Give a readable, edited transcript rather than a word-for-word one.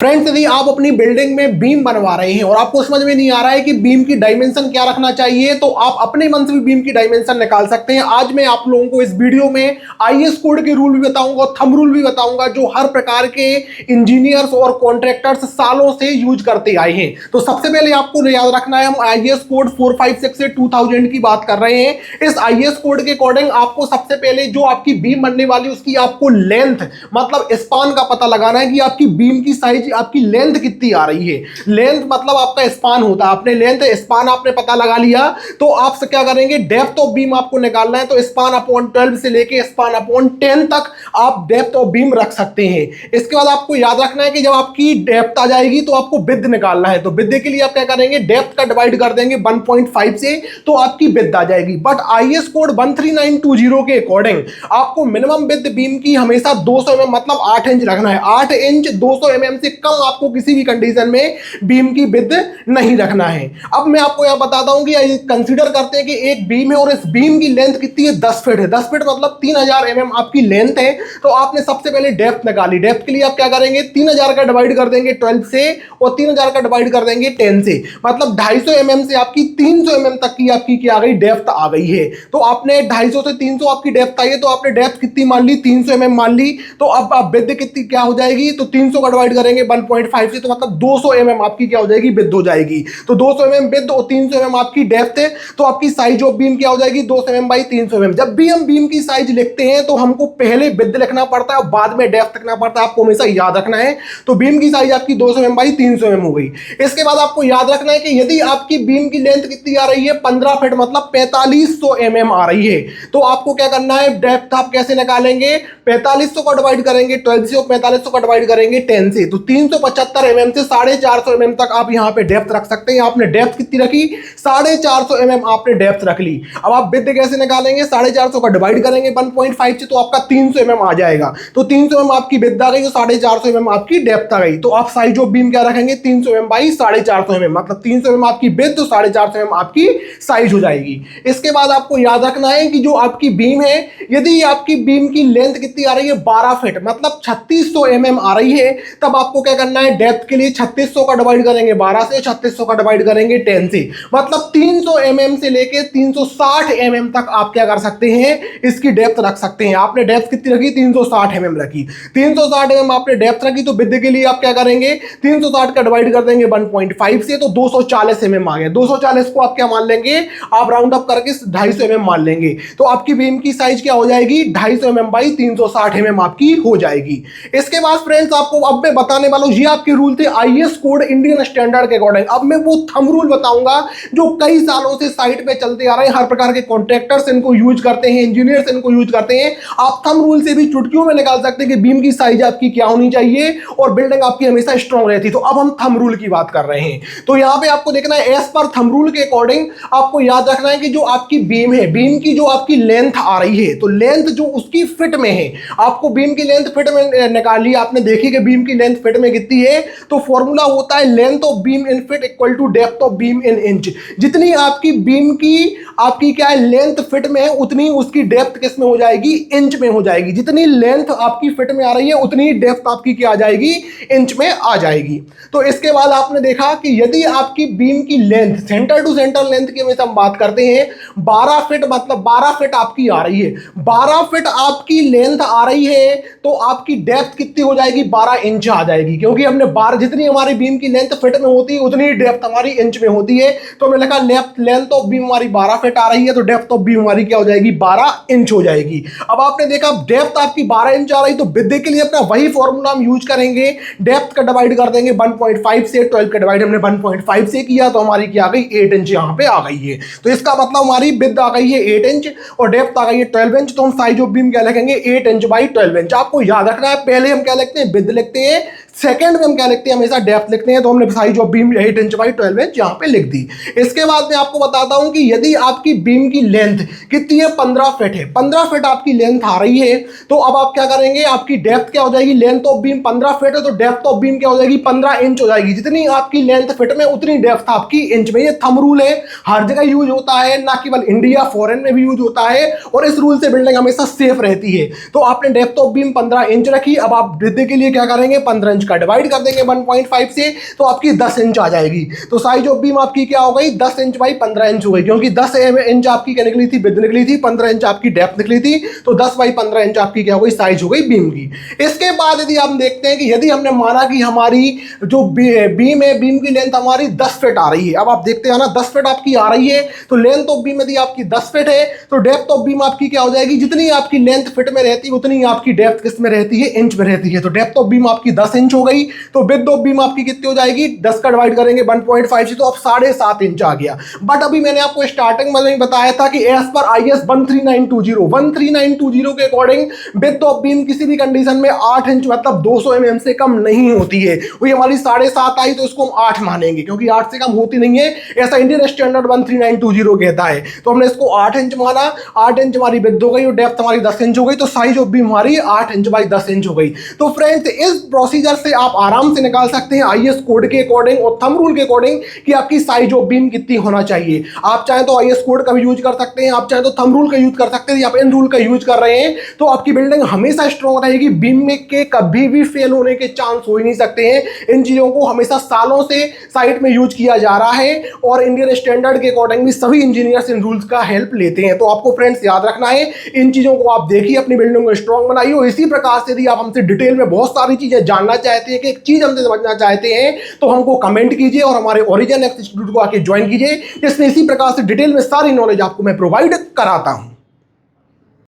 Friends, यदि आप अपनी बिल्डिंग में बीम बनवा रहे हैं और आपको समझ में नहीं आ रहा है कि बीम की डायमेंशन क्या रखना चाहिए, तो आप अपने मन से भी बीम की डायमेंशन निकाल सकते हैं। आज मैं आप लोगों को इस वीडियो में आईएस कोड के रूल भी बताऊंगा और थंब रूल भी बताऊंगा, जो हर प्रकार के इंजीनियर्स और कॉन्ट्रैक्टर्स सालों से यूज करते आए हैं। तो सबसे पहले आपको याद रखना है, हम आईएस कोड 456 से 2000 की बात कर रहे हैं। इस आईएस कोड के अकॉर्डिंग आपको सबसे पहले जो आपकी बीम बनने वाली उसकी आपको लेंथ मतलब स्पान का पता लगाना है कि आपकी बीम की साइज, आपकी लेंथ कितनी आ रही है। लेंथ मतलब आपका स्पान होता है। आपने लेंथ स्पान आपने पता लगा लिया, तो आप क्या करेंगे, डेप्थ ऑफ बीम आपको निकालना है। तो स्पान अपॉन 12 से लेके स्पान अपॉन 10 तक आप डेप्थ ऑफ बीम रख सकते हैं। इसके बाद आपको याद रखना है कि जब आपकी डेप्थ आ जाएगी तो आपको विड्थ निकालना है। तो विड्थ के लिए आप क्या करेंगे, डेप्थ का डिवाइड कर देंगे 1.5 से, तो आपकी विड्थ आ जाएगी। बट आईएस कोड 13920 के अकॉर्डिंग आपको मिनिमम विड्थ बीम की हमेशा 200 mm मतलब 8 इंच रखना है। 8 इंच 200 mm से कम आपको किसी भी कंडीशन में बीम की विड्थ नहीं रखना है। अब मैं आपको यह बताता हूं कि कंसीडर करते हैं कि एक बीम है और इस बीम की लेंथ कितनी है, 10 फीट है। 10 फीट मतलब 3000 mm आपकी लेंथ है। तो आपने सबसे पहले डेप्थ निकाली। डेप्थ के लिए आप क्या करेंगे, 3000 का डिवाइड कर देंगे 12 से और 3000 का डिवाइड कर देंगे 10 से, मतलब 250 mm से आपकी 300 mm तक की आपकी क्या आ गई, डेप्थ आ गई है। तो आपने 250 से 300 आपकी डेप्थ आई है, तो आपने डेप्थ कितनी मान ली, 300 mm मान ली। तो अब आप विड्थ कितनी क्या हो जाएगी, तो 300 का डिवाइड करेंगे 1.5 से, तो मतलब 200 mm आपकी क्या हो जाएगी, विड्थ हो जाएगी। तो 200 mm विड्थ और 300 mm आपकी डेप्थ है। तो आपकी साइज ऑफ बीम क्या हो जाएगी, 200 mm बाई 300 mm। जब भी हम बीम की साइज लिखते हैं तो हमको पहले विड्थ लिखना पड़ता है और बाद में डेप्थ लिखना पड़ता है, आपको हमेशा याद रखना है। तो बीम की साइज आपकी 200 mm बाई 300 mm हो गई। इसके बाद आपको याद रखना है कि यदि आपकी बीम की लेंथ कितनी आ रही है, 15 फीट मतलब 4500 mm आ रही है, तो आपको क्या करना है, डेप्थ आप कैसे निकालेंगे, 4500 का डिवाइड करेंगे 12 से और 4500 का डिवाइड करेंगे 10 से, तो 375 mm से 450 mm तक आप यहां पे डेप्थ रख सकते हैं। आपने डेप्थ कितनी रखी, 450 mm आपने डेप्थ रख ली। अब आप विड्थ कैसे निकालेंगे, 450 का डिवाइड करेंगे 1.5 से, तो आपका 300 mm आ जाएगा। तो 300 mm आपकी विड्थ आ गई, तो 450 mm आपकी डेप्थ आ गई। तो आप साइज ऑफ बीम क्या रखेंगे, 300 mm बाई 450 mm, मतलब 300 mm आपकी विड्थ तो 450 mm आपकी साइज हो जाएगी। इसके बाद आपको याद रखना है कि जो आपकी बीम है, यदि आपकी बीम की लेंथ कितनी आ रही है, 12 फीट मतलब 3600 mm आ रही है, तब आपको क्या करना है, डेप्थ के लिए 3600 का डिवाइड करेंगे 12 से, 3600 का डिवाइड करेंगे 10 से, मतलब 300 mm से लेके 360 mm तक आप क्या कर सकते हैं, इसकी डेप्थ रख सकते हैं। आपने डेप्थ कितनी रखी, 360 mm रखी। 360 mm आपने डेप्थ रखी, तो विड्थ के लिए आप क्या करेंगे, 360 का डिवाइड कर देंगे 1.5 से, तो 240 mm आ गया। 240 को आप क्या मान लेंगे, आप राउंड अप करके 250 mm मान लेंगे। तो आपकी बीम की साइज क्या हो जाएगी, 250 mm बाई 360 mm आपकी हो जाएगी। इसके बाद फ्रेंड्स आपको अब मैं बताने वाला हूं, ये आपके रूल थे आईएस कोड इंडियन स्टैंडर्ड के अकॉर्डिंग। अब मैं वो थंब रूल बताऊंगा जो कई सालों से साइट पे चलते आ रहे हैं, हर प्रकार के कॉन्ट्रैक्टर्स इनको यूज करते हैं, इंजीनियर्स इनको यूज करते हैं। आप थंब रूल से भी चुटकियों में निकाल सकते हैं कि बीम की साइज आपकी क्या होनी चाहिए और बिल्डिंग आपकी हमेशा स्ट्रॉन्ग रहती है। तो अब हम थंब रूल की बात कर रहे हैं। तो यहां पे आपको देखना है, एज पर थंब रूल के अकॉर्डिंग आपको याद रखना है कि जो आपकी बीम है, बीम की जो आपकी लेंथ आ रही है, तो लेंथ जो उसकी फिट में है, आपको बीम की लेंथ फिट में निकाली, आपने देखी कि बीम की लेंथ फिट में कितनी है, तो फॉर्मूला होता है length of beam in feet equal to depth of beam in inch. जितनी आपकी बीम की आपकी क्या है, लेंथ फिट में है, उतनी उसकी डेप्थ किस में हो जाएगी, इंच में हो जाएगी। जितनी लेंथ आपकी फिट में आ रही है, उतनी डेप्थ आपकी क्या आ जाएगी, इंच में आ जाएगी। तो इसके बाद आपने देखा कि यदि आपकी बीम की length, centre to centre length की हमेशा हम बात करते हैं, 12 फीट मतलब 12 फीट आपकी आ रही है, 12 फीट आपकी लेंथ आ रही है, तो आपकी डेप्थ कितनी हो जाएगी, 12 इंच आ जाएगी। क्योंकि हमने 12, जितनी हमारी बीम की लेंथ फिट में होती है उतनी डेप्थ हमारी इंच में होती है। तो हमने लिखा लेंथ ऑफ बीम हमारी 12 फीट आ रही है, तो डेप्थ ऑफ बीम हमारी क्या हो जाएगी, 12 इंच हो जाएगी। अब आपने देखा डेप्थ आपकी 12 इंच आ रही, तो विड्थ के लिए अपना वही फॉर्मूला हम यूज करेंगे, डेप्थ का डिवाइड कर देंगे 1.5 से, 12 का डिवाइड हमने 1.5 से किया, तो हमारी क्या आ गई, 8 इंच यहां पे आ गई है। तो इसका मतलब हमारी विड्थ आ गई है 8 इंच और डेप्थ आ गई है 12 इंच। तो हम साइज ऑफ बीम क्या लिखेंगे, 8 इंच बाई 12 इंच। आपको याद रखना है, पहले हम क्या लिखते हैं, विड्थ लिखते हैं, सेकंड में हम क्या लिखते हैं, हमेशा डेप्थ लिखते हैं। तो हमने size of beam 8 inch by 12 inch यहां पे लिख दी। इसके बाद मैं आपको बताता हूं कि यदि आपकी बीम की लेंथ कितनी है, 15 फीट है, 15 फीट आपकी लेंथ आ रही है, तो अब आप क्या करेंगे, आपकी डेप्थ क्या हो जाएगी, लेंथ ऑफ बीम 15 फीट है, तो डेप्थ ऑफ बीम क्या हो जाएगी, 15 इंच हो जाएगी। जितनी आपकी लेंथ फिट में उतनी डेप्थ आपकी इंच में। ये थंब रूल है, हर जगह यूज होता है, ना केवल इंडिया, फॉरेन में भी यूज होता है, और इस रूल से बिल्डिंग हमेशा सेफ रहती है। तो आपने डेप्थ ऑफ बीम 15 इंच रखी, अब आप विड्थ के लिए क्या करेंगे, 15 इंच का डिवाइड कर देंगे 1.5 से तो आपकी 10 इंच आ जाएगी। तो साइज ऑफ बीम आपकी क्या हो गई, 10 इंच बाई 15 इंच हो गई, क्योंकि 10 इंच आपकी क्या निकली थी, विड्थ निकली थी, 15 इंच आपकी डेप्थ निकली थी, तो 10 बाई 15 इंच आपकी क्या हो गई, साइज हो गई बीम की। इसके बाद यदि आप देखते हैं कि यदि हमने माना कि हमारी जो बीम है, बीम की लेंथ हमारी 10 फीट आ रही है। अब आप देखते हैं ना 10 फीट आपकी आ रही है, तो लेंथ ऑफ बीम यदि आपकी 10 फीट है तो डेप्थ ऑफ बीम आपकी क्या हो जाएगी, जितनी आपकी लेंथ फीट में रहती है उतनी आपकी डेप्थ किस में रहती है, इंच में रहती है। तो डेप्थ ऑफ बीम आपकी 10 इंच हो गई, तो विड्थ ऑफ बीम आपकी कितनी हो जाएगी, 10 का डिवाइड करेंगे 1.5 से तो अब 7.5 इंच आ गया। बट अभी मैंने आपको स्टार्टिंग में नहीं बताया था कि एज पर IS 13920 के अकॉर्डिंग विड्थ ऑफ बीम किसी भी कंडीशन में 8 इंच मतलब 200 mm से कम नहीं होती है। वही हमारी 7.5 आई तो इसको हम 8 मानेंगे, क्योंकि 8 से कम होती नहीं है, ऐसा इंडियन स्टैंडर्ड 13920 कहता है। तो हमने इसको 8 इंच माना, 8 इंच हमारी विड्थ हो गई और डेप्थ हमारी 10 इंच हो गई, तो साइज ऑफ बीम हमारी 8 इंच बाई 10 इंच हो गई। तो फ्रेंड्स इस प्रोसीजर से आप आराम से निकाल सकते हैं IS कोड के अकॉर्डिंग और थंब रूल के अकॉर्डिंग कि आपकी साइज ऑफ बीम कितनी होना चाहिए। आप चाहें तो IS कोड का भी यूज कर सकते हैं, आप चाहें तो थंब रूल का यूज कर सकते हैं, आप इन रूल का यूज कर रहे हैं तो आपकी बिल्डिंग हमेशा स्ट्रॉन्ग रहेगी। बीम में के कभी भी फेल होने के चांस हो ही नहीं सकते हैं। इन चीजों को हमेशा सालों से साइट में यूज किया जा रहा है और इंडियन स्टैंडर्ड के अकॉर्डिंग भी सभी इंजीनियर्स इन रूल्स का हेल्प लेते हैं। तो आपको फ्रेंड्स याद रखना है, इन चीजों को आप देखिए, अपनी बिल्डिंग को स्ट्रॉन्ग बनाइए। और इसी प्रकार से यदि आप हमसे डिटेल में बहुत सारी चीजें जानना चाहते हैं कि एक चीज हमसे समझना चाहते हैं तो हमको कमेंट कीजिए और हमारे ओरिजिन इंस्टीट्यूट को आके ज्वाइन कीजिए, जिसमें इसी प्रकार से डिटेल में सारी नॉलेज आपको मैं प्रोवाइड कराता हूं।